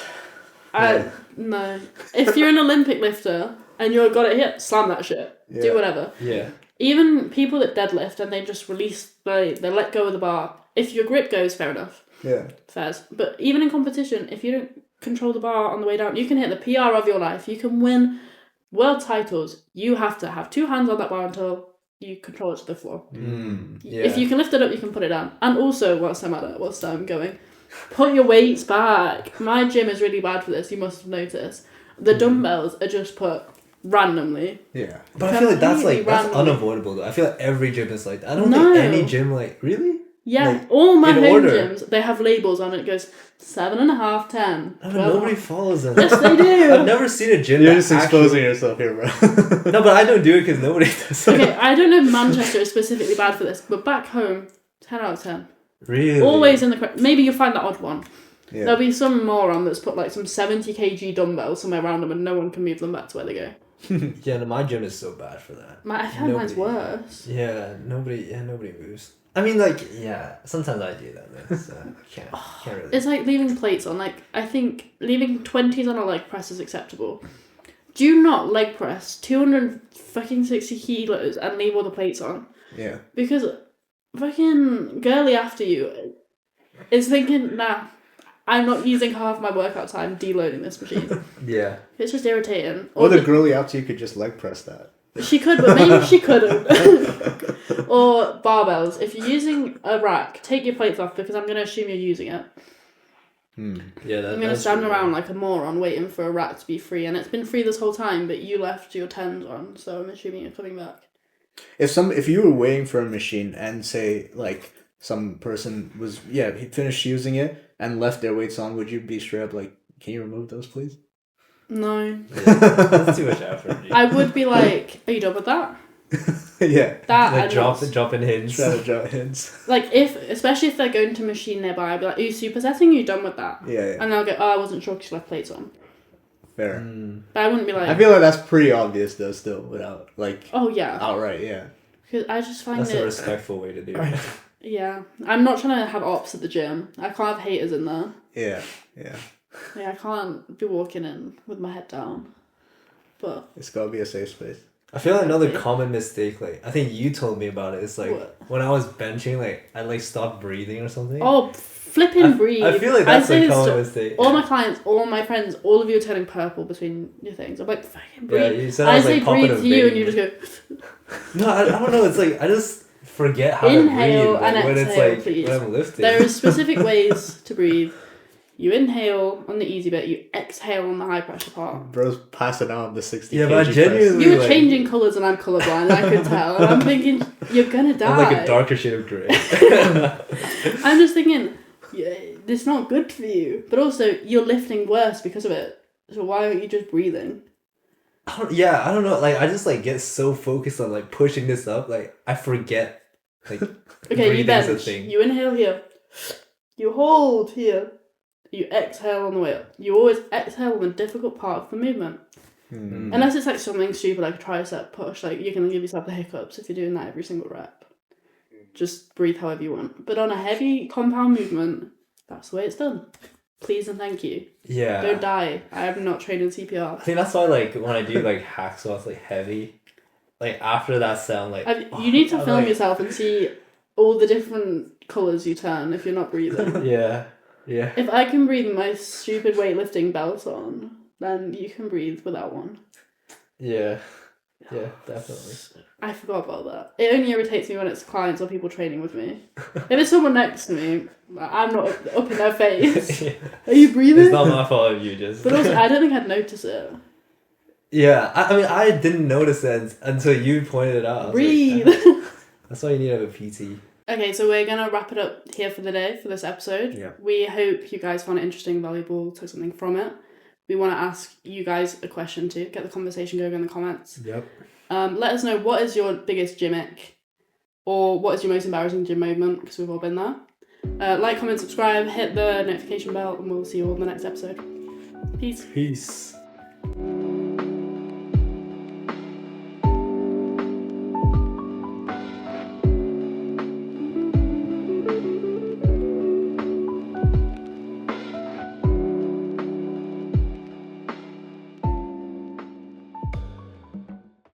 No. If you're an Olympic lifter and you've got it here, slam that shit. Yeah. Do whatever. Yeah. Even people that deadlift and they just release, they let go of the bar. If your grip goes, fair enough. Yeah. Fairs. But even in competition, if you don't control the bar on the way down, you can hit the PR of your life. You can win world titles. You have to have 2 hands on that bar until you control it to the floor. Yeah. If you can lift it up, you can put it down. And also, whilst I'm going, put your weights back. My gym is really bad for this. You must have noticed. The dumbbells are just put randomly. Yeah. But I feel like that's randomly. unavoidable though. I feel like every gym is like that. I don't No. think any gym really. Yeah, Like, all my in home order. gyms, they have labels on it. It goes 7.5, 10. No, 12. nobody follows them. Yes, they do. I've never seen a gym. You're that just exposing yourself here, bro. No, but I don't do it because nobody does. Okay, I don't know if Manchester is specifically bad for this, but back home, 10 out of 10. Really? Always in the correct. Maybe you'll find that odd one. Yeah. There'll be some moron that's put like some 70 kg dumbbells somewhere around them and no one can move them back to where they go. Yeah, no, my gym is so bad for that. I feel like mine's worse. Yeah, nobody moves. I mean, like, yeah, sometimes I do that, though, so I can't really. It's like leaving plates on. Like, I think leaving 20s on a leg press is acceptable. Do not leg press 260 kilos and leave all the plates on. Yeah. Because fucking girly after you is thinking, nah, I'm not using half my workout time deloading this machine. Yeah. It's just irritating. Or the girly after you could just leg press that. She could, but maybe she couldn't. Or barbells. If you're using a rack, take your plates off because I'm going to assume you're using it. Yeah, I'm going to stand around like a moron waiting for a rack to be free, and it's been free this whole time, but you left your 10s on, so I'm assuming you're coming back. If you were waiting for a machine and say like some person was he finished using it and left their weights on, would you be straight up like, can you remove those please? No. That's too much effort. I would be like, are you done with that? Yeah. That Like and drop in hinge. Try to draw hints. like especially if they're going to a machine nearby, I'd be like, are you supersetting? Are you done with that? Yeah. And they'll go, oh, I wasn't sure because you left plates on. Fair. But I wouldn't be like, I feel like that's pretty obvious though still without like oh yeah. outright, yeah. Because I just find That's it... a respectful way to do it. Yeah. I'm not trying to have ops at the gym. I can't have haters in there. Yeah. Yeah, I can't be walking in with my head down. But... It's gotta be a safe space. I feel like another common mistake, like, I think you told me about it, it's like, What? when I was benching, like, I like stopped breathing or something. Oh, flipping breathe. I feel like that's say a this common to mistake. all my clients, all my friends, all of you are turning purple between your things. I'm like, fucking breathe. Yeah, you said I was, say like, popping breathe a to you and vein. you just go... No, I don't know, it's like, I just forget how Inhale to breathe and when exhale, it's like, please. when I'm lifting. There are specific ways to breathe. You inhale on the easy bit, you exhale on the high pressure part. Bro's passing out the 60 Yeah, kg but I press. genuinely- You were like- changing colours and I'm colourblind, I could tell. And I'm thinking, you're gonna die. I'm like a darker shade of grey. I'm just thinking, yeah, it's not good for you. But also, you're lifting worse because of it. So why aren't you just breathing? I don't know, like, I just, like, get so focused on, like, pushing this up, like, I forget, like, Okay, you breathing's a bench. thing. You inhale here. You hold here. You exhale on the way up. You always exhale on the difficult part of the movement. Unless it's like something stupid like a tricep push, like you're going to give yourself the hiccups if you're doing that every single rep. Just breathe however you want. But on a heavy compound movement, that's the way it's done. Please and thank you. Yeah. Don't die. I am not trained in CPR. I think that's why, like, when I do, like, hack squats, like, heavy, like, after that sound, like... You need to I'm film like- yourself and see all the different colours you turn if you're not breathing. Yeah. If I can breathe with my stupid weightlifting belt on, then you can breathe without one. Yeah, definitely. I forgot about that. It only irritates me when it's clients or people training with me. If it's someone next to me, I'm not up in their face. Yeah. Are you breathing? It's not my fault if you just... But also, I don't think I'd notice it. Yeah, I mean, I didn't notice that until you pointed it out. I was Breathe. like, that's why you need to have a PT. Okay, so we're going to wrap it up here for the day, for this episode. Yeah. We hope you guys found it interesting, valuable, took something from it. We want to ask you guys a question too. Get the conversation going in the comments. Yep. Let us know what is your biggest gym ick, or what is your most embarrassing gym moment, because we've all been there. Like, comment, subscribe, hit the notification bell, and we'll see you all in the next episode. Peace. Peace.